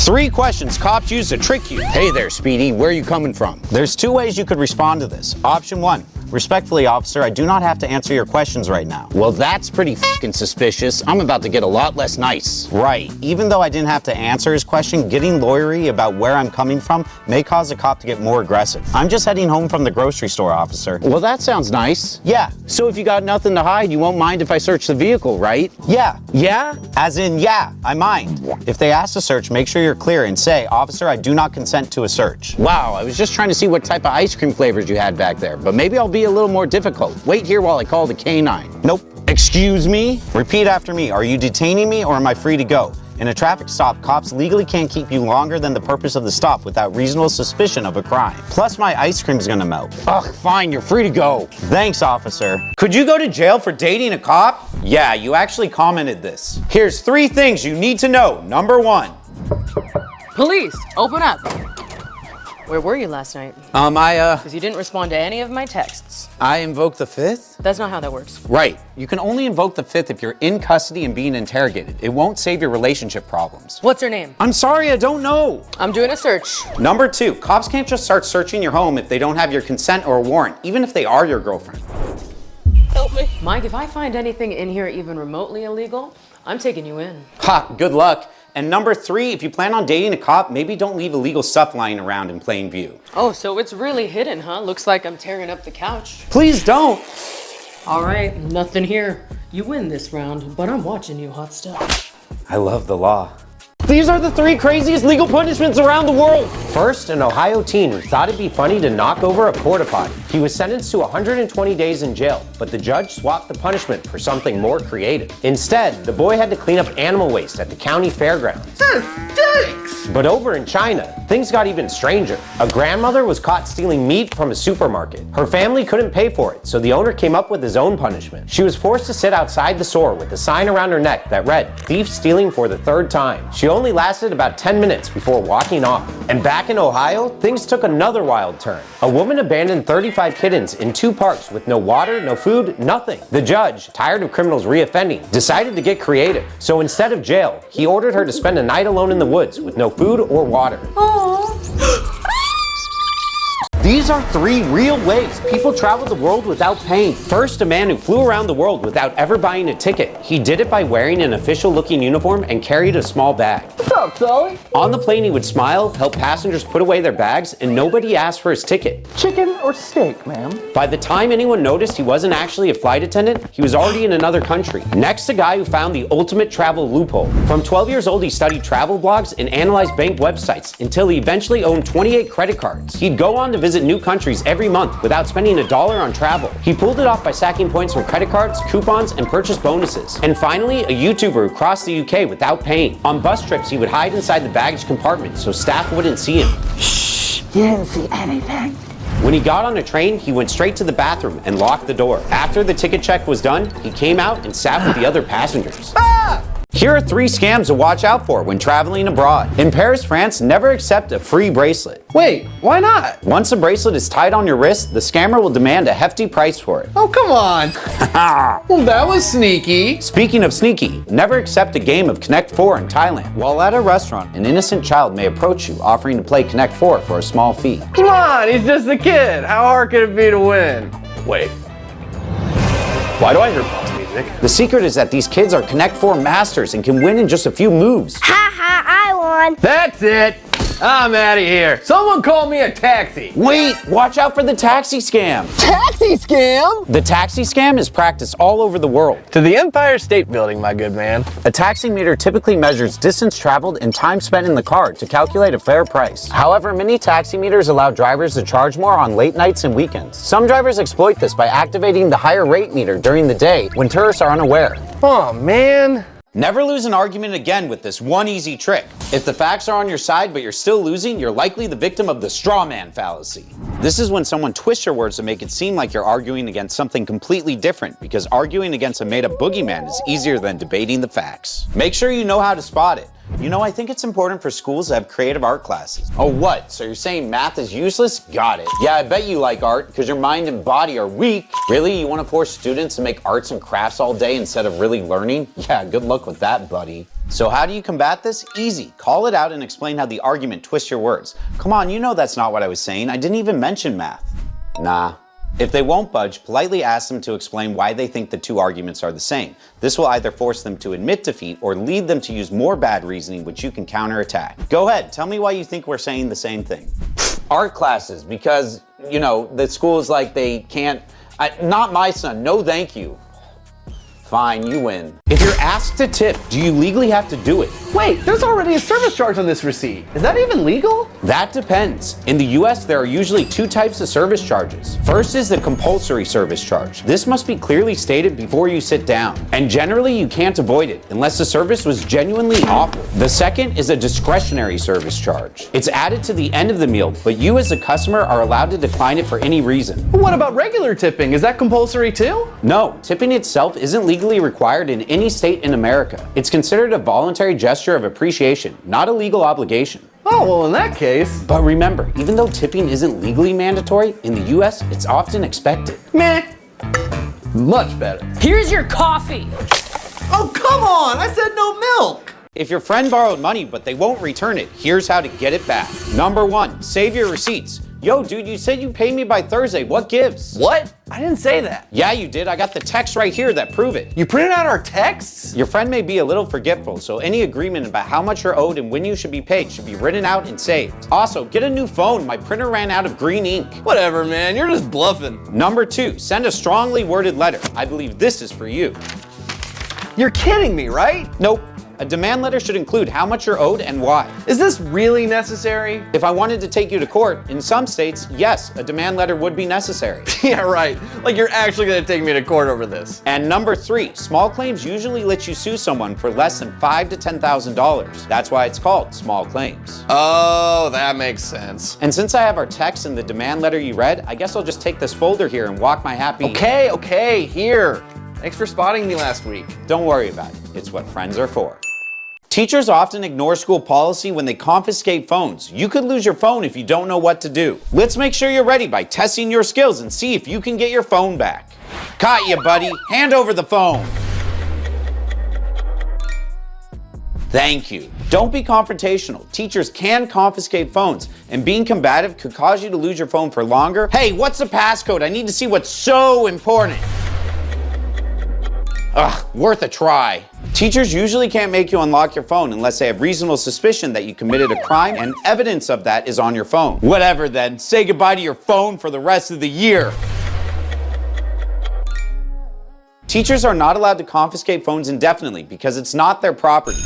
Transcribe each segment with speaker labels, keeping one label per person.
Speaker 1: 3 questions cops use to trick you. Hey there, Speedy, where are you coming from? There's 2 ways you could respond to this. Option 1. Respectfully, officer, I do not have to answer your questions right now. Well, that's pretty fucking suspicious. I'm about to get a lot less nice. Right. Even though I didn't have to answer his question, getting lawyery about where I'm coming from may cause a cop to get more aggressive. I'm just heading home from the grocery store, officer. Well, that sounds nice. Yeah. So if you got nothing to hide, you won't mind if I search the vehicle, right? Yeah. Yeah? As in, yeah, I mind. If they ask to search, make sure you're clear and say, officer, I do not consent to a search. Wow, I was just trying to see what type of ice cream flavors you had back there, but maybe I'll be a little more difficult. Wait here while I call the canine. Nope. Excuse me? Repeat after me. Are you detaining me or am I free to go? In a traffic stop, cops legally can't keep you longer than the purpose of the stop without reasonable suspicion of a crime. Plus, my ice cream's gonna melt. Ugh, fine, you're free to go. Thanks, officer. Could you go to jail for dating a cop? Yeah, you actually commented this. Here's 3 things you need to know. Number 1.
Speaker 2: Police, open up. Where were you last night? Because you didn't respond to any of my texts.
Speaker 1: I invoked the 5th?
Speaker 2: That's not how that works.
Speaker 1: Right. You can only invoke the 5th if you're in custody and being interrogated. It won't save your relationship problems.
Speaker 2: What's her name?
Speaker 1: I'm sorry, I don't know.
Speaker 2: I'm doing a search.
Speaker 1: Number 2, cops can't just start searching your home if they don't have your consent or a warrant, even if they are your girlfriend.
Speaker 2: Help me. Mike, if I find anything in here even remotely illegal, I'm taking you in.
Speaker 1: Ha, good luck. And number 3, if you plan on dating a cop, maybe don't leave illegal stuff lying around in plain view.
Speaker 2: Oh, so it's really hidden, huh? Looks like I'm tearing up the couch.
Speaker 1: Please don't.
Speaker 2: All right, nothing here. You win this round, but I'm watching you, hot stuff.
Speaker 1: I love the law. These are the 3 craziest legal punishments around the world.
Speaker 3: First, an Ohio teen who thought it'd be funny to knock over a porta potty. He was sentenced to 120 days in jail, but the judge swapped the punishment for something more creative. Instead, the boy had to clean up animal waste at the county fairgrounds.
Speaker 4: That stinks!
Speaker 3: But over in China, things got even stranger. A grandmother was caught stealing meat from a supermarket. Her family couldn't pay for it, so the owner came up with his own punishment. She was forced to sit outside the store with a sign around her neck that read, "Thief stealing for the 3rd time." She only lasted about 10 minutes before walking off. And back in Ohio, things took another wild turn. A woman abandoned 35 kittens in 2 parks with no water, no food, nothing. The judge, tired of criminals reoffending, decided to get creative. So instead of jail, he ordered her to spend a night alone in the woods with no food or water.
Speaker 1: These are 3 real ways people travel the world without paying. First, a man who flew around the world without ever buying a ticket. He did it by wearing an official-looking uniform and carried a small bag.
Speaker 4: What's up, Sully?
Speaker 1: On the plane, he would smile, help passengers put away their bags, and nobody asked for his ticket.
Speaker 4: Chicken or steak, ma'am?
Speaker 1: By the time anyone noticed he wasn't actually a flight attendant, he was already in another country. Next, a guy who found the ultimate travel loophole. From 12 years old, he studied travel blogs and analyzed bank websites until he eventually owned 28 credit cards. He'd go on to visit new countries every month without spending $1 on travel. He pulled it off by stacking points from credit cards, coupons, and purchase bonuses. And finally, a YouTuber who crossed the UK without paying. On bus trips, he would hide inside the baggage compartment so staff wouldn't see him.
Speaker 4: Shh, you didn't see anything.
Speaker 1: When he got on a train, he went straight to the bathroom and locked the door. After the ticket check was done, he came out and sat with the other passengers. Here are 3 scams to watch out for when traveling abroad. In Paris, France, never accept a free bracelet.
Speaker 4: Wait, why not?
Speaker 1: Once a bracelet is tied on your wrist, the scammer will demand a hefty price for it.
Speaker 4: Oh, come on. Well, that was sneaky.
Speaker 1: Speaking of sneaky, never accept a game of Connect 4 in Thailand. While at a restaurant, an innocent child may approach you, offering to play Connect 4 for a small fee.
Speaker 4: Come on, he's just a kid. How hard could it be to win? Wait. Why do I hear pop music?
Speaker 1: The secret is that these kids are Connect 4 masters and can win in just a few moves.
Speaker 5: Ha ha, I won.
Speaker 4: That's it. I'm out of here. Someone call me a taxi.
Speaker 1: Wait, watch out for the taxi scam.
Speaker 4: Taxi scam?
Speaker 1: The taxi scam is practiced all over the world.
Speaker 4: To the Empire State Building, my good man.
Speaker 1: A taxi meter typically measures distance traveled and time spent in the car to calculate a fair price. However, many taxi meters allow drivers to charge more on late nights and weekends. Some drivers exploit this by activating the higher rate meter during the day when tourists are unaware.
Speaker 4: Oh, man.
Speaker 1: Never lose an argument again with this one easy trick. If the facts are on your side but you're still losing, you're likely the victim of the straw man fallacy. This is when someone twists your words to make it seem like you're arguing against something completely different, because arguing against a made-up boogeyman is easier than debating the facts. Make sure you know how to spot it. You know, I think it's important for schools to have creative art classes. Oh, what? So you're saying math is useless? Got it. Yeah, I bet you like art because your mind and body are weak. Really? You want to force students to make arts and crafts all day instead of really learning? Yeah, good luck with that, buddy. So how do you combat this? Easy. Call it out and explain how the argument twists your words. Come on, you know that's not what I was saying. I didn't even mention math. Nah. If they won't budge, politely ask them to explain why they think the two arguments are the same. This will either force them to admit defeat or lead them to use more bad reasoning, which you can counterattack. Go ahead, tell me why you think we're saying the same thing. Art classes, because, you know, the school is like they can't, not my son, no thank you. Fine, you win. If you're asked to tip, do you legally have to do it?
Speaker 4: Wait, there's already a service charge on this receipt. Is that even legal?
Speaker 1: That depends. In the US, there are usually two types of service charges. First is the compulsory service charge. This must be clearly stated before you sit down, and generally you can't avoid it unless the service was genuinely awful. The second is a discretionary service charge. It's added to the end of the meal, but you as a customer are allowed to decline it for any reason.
Speaker 4: What about regular tipping? Is that compulsory too?
Speaker 1: No, tipping itself isn't legally required in any state in America. It's considered a voluntary gesture of appreciation, not a legal obligation.
Speaker 4: Oh, well, in that case.
Speaker 1: But remember, even though tipping isn't legally mandatory, in the US, it's often expected.
Speaker 4: Meh. Much better.
Speaker 2: Here's your coffee.
Speaker 5: Oh, come on! I said no milk!
Speaker 1: If your friend borrowed money but they won't return it, here's how to get it back. Number 1, save your receipts. Yo, dude, you said you pay me by Thursday. What gives?
Speaker 4: What? I didn't say that.
Speaker 1: Yeah, you did. I got the text right here that prove it.
Speaker 4: You printed out our texts?
Speaker 1: Your friend may be a little forgetful, so any agreement about how much you're owed and when you should be paid should be written out and saved. Also, get a new phone. My printer ran out of green ink.
Speaker 5: Whatever, man. You're just bluffing.
Speaker 1: Number 2, send a strongly worded letter. I believe this is for you.
Speaker 4: You're kidding me, right?
Speaker 1: Nope. A demand letter should include how much you're owed and why.
Speaker 4: Is this really necessary?
Speaker 1: If I wanted to take you to court, in some states, yes, a demand letter would be necessary.
Speaker 4: Yeah, right. Like you're actually gonna take me to court over this.
Speaker 1: And number 3, small claims usually let you sue someone for less than $5,000 to $10,000. That's why it's called small claims.
Speaker 5: Oh, that makes sense.
Speaker 1: And since I have our text and the demand letter you read, I guess I'll just take this folder here and walk my happy...
Speaker 4: Okay, here. Thanks for spotting me last week.
Speaker 1: Don't worry about it. It's what friends are for. Teachers often ignore school policy when they confiscate phones. You could lose your phone if you don't know what to do. Let's make sure you're ready by testing your skills and see if you can get your phone back. Caught you, buddy. Hand over the phone. Thank you. Don't be confrontational. Teachers can confiscate phones, and being combative could cause you to lose your phone for longer. Hey, what's the passcode? I need to see what's so important. Ugh, worth a try. Teachers usually can't make you unlock your phone unless they have reasonable suspicion that you committed a crime and evidence of that is on your phone. Whatever then, say goodbye to your phone for the rest of the year. Teachers are not allowed to confiscate phones indefinitely because it's not their property.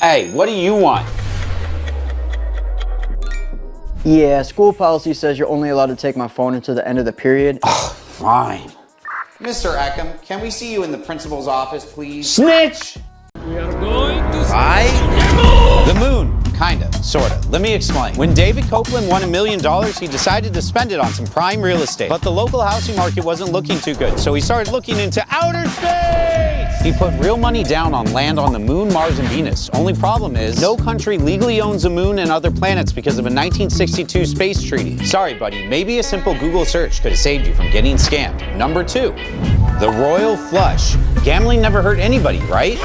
Speaker 1: Hey, what do you want?
Speaker 6: Yeah, school policy says you're only allowed to take my phone until the end of the period.
Speaker 1: Oh, fine. Mr. Eckham, can we see you in the principal's office, please? Snitch!
Speaker 7: We are going to
Speaker 1: The moon. Kinda, sorta. Let me explain. When David Copeland won $1 million, he decided to spend it on some prime real estate. But the local housing market wasn't looking too good, so he started looking into outer space! He put real money down on land on the moon, Mars, and Venus. Only problem is, no country legally owns the moon and other planets because of a 1962 space treaty. Sorry, buddy, maybe a simple Google search could have saved you from getting scammed. Number 2, the royal flush. Gambling never hurt anybody, right?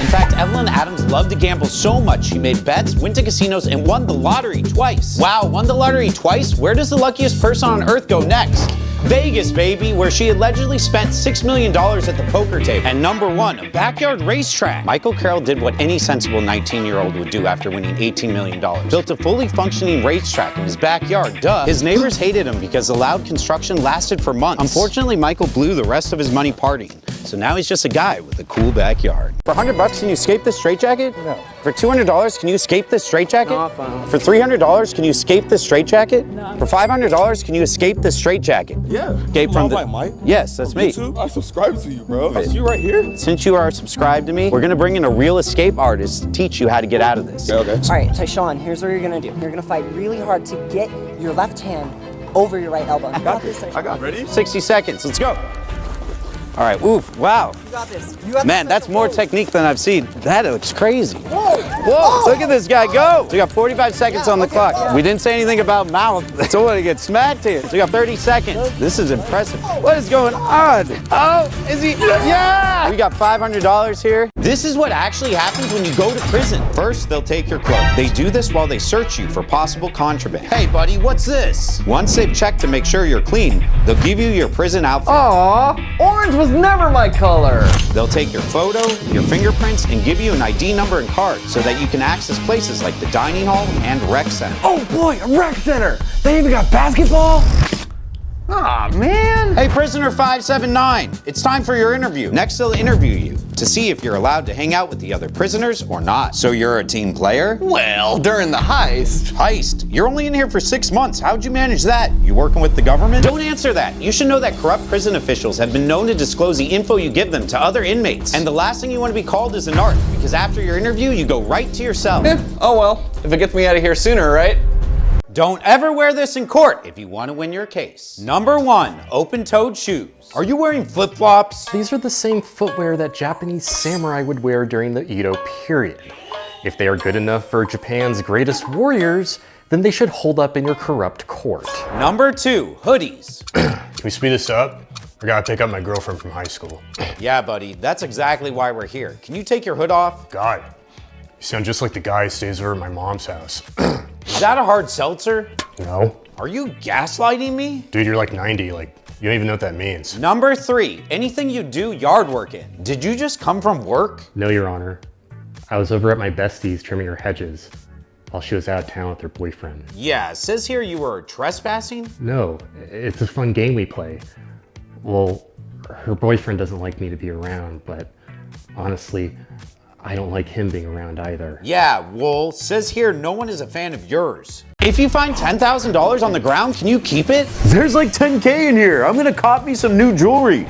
Speaker 1: In fact, Evelyn Adams loved to gamble so much she made bets, went to casinos, and won the lottery twice. Wow, won the lottery twice? Where does the luckiest person on earth go next? Vegas, baby, where she allegedly spent $6 million at the poker table. And number 1, a backyard racetrack. Michael Carroll did what any sensible 19-year-old would do after winning $18 million. Built a fully functioning racetrack in his backyard, duh. His neighbors hated him because the loud construction lasted for months. Unfortunately, Michael blew the rest of his money partying. So now he's just a guy with a cool backyard. For $100, can you escape this straitjacket?
Speaker 6: No.
Speaker 1: For $200, can you escape this straitjacket?
Speaker 6: No, fine.
Speaker 1: For $300, can you escape this straitjacket? No. For $500, can you escape this straitjacket?
Speaker 8: Yeah.
Speaker 1: Escape from the...
Speaker 8: Mike?
Speaker 1: Yes, that's me.
Speaker 8: YouTube? I subscribe to you, bro. That's you right here.
Speaker 1: Since you are subscribed to me, we're gonna bring in a real escape artist to teach you how to get out of this.
Speaker 8: Okay.
Speaker 9: All right, so Sean, here's what you're gonna do. You're gonna fight really hard to get your left hand over your right elbow.
Speaker 8: I got this. I got it. Ready?
Speaker 1: 60 seconds, let's go. All right, oof, wow.
Speaker 9: You got this. You got
Speaker 1: Man,
Speaker 9: this.
Speaker 1: that's more technique than I've seen. That looks crazy. Whoa, look at this guy go. We got 45 seconds on the clock. We didn't say anything about mouth. That's all to get smacked here. So we got 30 seconds. This is impressive. What is going on? Oh, is he? Yeah! We got $500 here. This is what actually happens when you go to prison. First, they'll take your clothes. They do this while they search you for possible contraband. Hey, buddy, what's this? Once they've checked to make sure you're clean, they'll give you your prison outfit.
Speaker 4: Aw, orange was never my color.
Speaker 1: They'll take your photo, your fingerprints, and give you an ID number and card so that you can access places like the dining hall and rec center.
Speaker 4: Oh boy, a rec center. They even got basketball? Aw, man.
Speaker 1: Hey, prisoner 579, it's time for your interview. Next, they'll interview you to see if you're allowed to hang out with the other prisoners or not. So you're a team player?
Speaker 5: Well, during the heist.
Speaker 1: Heist? You're only in here for 6 months. How'd you manage that? You working with the government? Don't answer that. You should know that corrupt prison officials have been known to disclose the info you give them to other inmates. And the last thing you want to be called is a narc, because after your interview, you go right to your cell.
Speaker 5: Oh well, if it gets me out of here sooner, right?
Speaker 1: Don't ever wear this in court if you want to win your case. Number 1, open-toed shoes. Are you wearing flip-flops?
Speaker 7: These are the same footwear that Japanese samurai would wear during the Edo period. If they are good enough for Japan's greatest warriors, then they should hold up in your corrupt court.
Speaker 1: Number 2, hoodies.
Speaker 10: Can we speed this up? I gotta pick up my girlfriend from high school.
Speaker 1: Yeah, buddy, that's exactly why we're here. Can you take your hood off?
Speaker 10: God, you sound just like the guy who stays over at my mom's house.
Speaker 1: Is that a hard seltzer?
Speaker 10: No?
Speaker 1: Are you gaslighting me?
Speaker 10: Dude, you're like 90, like, you don't even know what that means.
Speaker 1: Number 3, anything you do yard work in. Did you just come from work?
Speaker 7: No, Your Honor. I was over at my bestie's trimming her hedges while she was out of town with her boyfriend.
Speaker 1: Yeah, it says here you were trespassing.
Speaker 7: No, it's a fun game we play. Well, her boyfriend doesn't like me to be around, but honestly, I don't like him being around either.
Speaker 1: Yeah, well, says here no one is a fan of yours. If you find $10,000 on the ground, can you keep it?
Speaker 4: There's like 10K in here. I'm gonna cop me some new jewelry.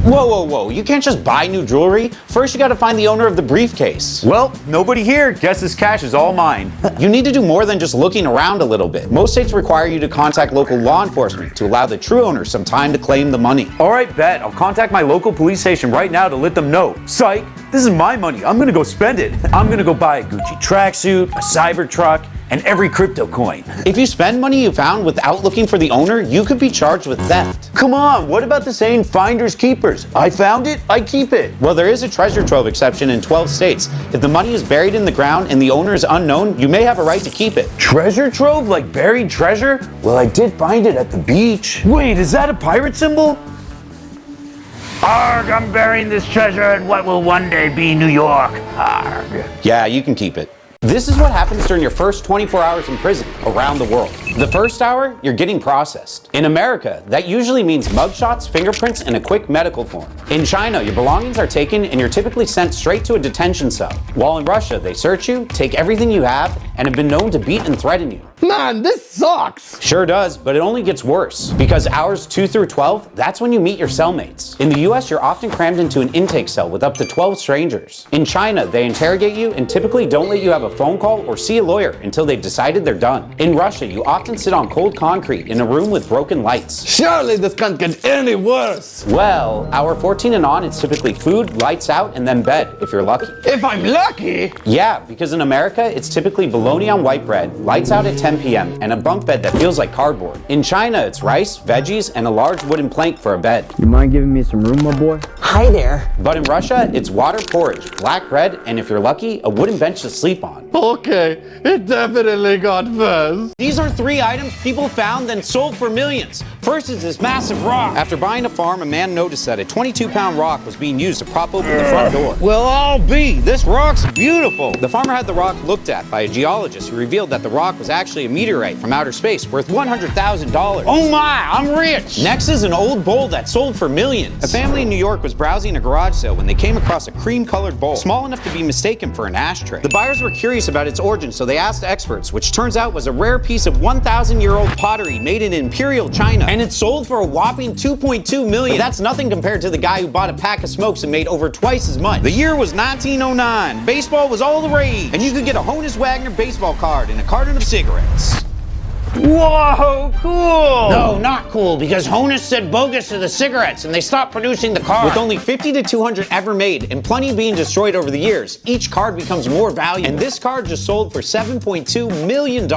Speaker 1: Whoa, whoa, whoa, you can't just buy new jewelry. First, you gotta find the owner of the briefcase.
Speaker 4: Well, nobody here. Guess this cash is all mine.
Speaker 1: You need to do more than just looking around a little bit. Most states require you to contact local law enforcement to allow the true owner some time to claim the money.
Speaker 4: All right, bet. I'll contact my local police station right now to let them know. Psych, this is my money. I'm gonna go spend it. I'm gonna go buy a Gucci tracksuit, a Cybertruck, and every crypto coin.
Speaker 1: If you spend money you found without looking for the owner, you could be charged with theft.
Speaker 4: Come on, what about the saying finders keepers? I found it, I keep it.
Speaker 1: Well, there is a treasure trove exception in 12 states. If the money is buried in the ground and the owner is unknown, you may have a right to keep it.
Speaker 4: Treasure trove? Like buried treasure? Well, I did find it at the beach. Wait, is that a pirate symbol? Arg, I'm burying this treasure in what will one day be New York. Arg.
Speaker 1: Yeah, you can keep it. This is what happens during your first 24 hours in prison around the world. The first hour, you're getting processed. In America, that usually means mugshots, fingerprints, and a quick medical form. In China, your belongings are taken and you're typically sent straight to a detention cell. While in Russia, they search you, take everything you have, and have been known to beat and threaten you.
Speaker 5: Man, this sucks.
Speaker 1: Sure does, but it only gets worse. Because hours 2 through 12, that's when you meet your cellmates. In the US, you're often crammed into an intake cell with up to 12 strangers. In China, they interrogate you and typically don't let you have a phone call or see a lawyer until they've decided they're done. In Russia, you often sit on cold concrete in a room with broken lights.
Speaker 5: Surely this can't get any worse.
Speaker 1: Well, hour 14 and on, it's typically food, lights out, and then bed, if you're lucky.
Speaker 5: If I'm lucky.
Speaker 1: Yeah, because in America, it's typically bologna on white bread, lights out at 10 p.m., and a bunk bed that feels like cardboard. In China, it's rice, veggies, and a large wooden plank for a bed.
Speaker 6: You mind giving me some room, my boy?
Speaker 9: Hi there.
Speaker 1: But in Russia, it's water porridge, black bread, and if you're lucky, a wooden bench to sleep on.
Speaker 5: Okay, it definitely got worse.
Speaker 1: These are 3 items people found then sold for millions. First is this massive rock. After buying a farm, a man noticed that a 22-pound rock was being used to prop open the front door. Well, I'll be. This rock's beautiful. The farmer had the rock looked at by a geologist who revealed that the rock was actually a meteorite from outer space worth $100,000. Oh my, I'm rich. Next is an old bowl that sold for millions. A family in New York was browsing a garage sale when they came across a cream-colored bowl, small enough to be mistaken for an ashtray. The buyers were curious about its origin, so they asked experts, which turns out was a rare piece of 1,000-year-old pottery made in Imperial China. And it sold for a whopping $2.2 million. But that's nothing compared to the guy who bought a pack of smokes and made over twice as much. The year was 1909. Baseball was all the rage, and you could get a Honus Wagner baseball card and a carton of cigarettes. Whoa, cool! No, not cool, because Honus said bogus to the cigarettes and they stopped producing the card. With only 50 to 200 ever made and plenty being destroyed over the years, each card becomes more valuable. And this card just sold for $7.2 million.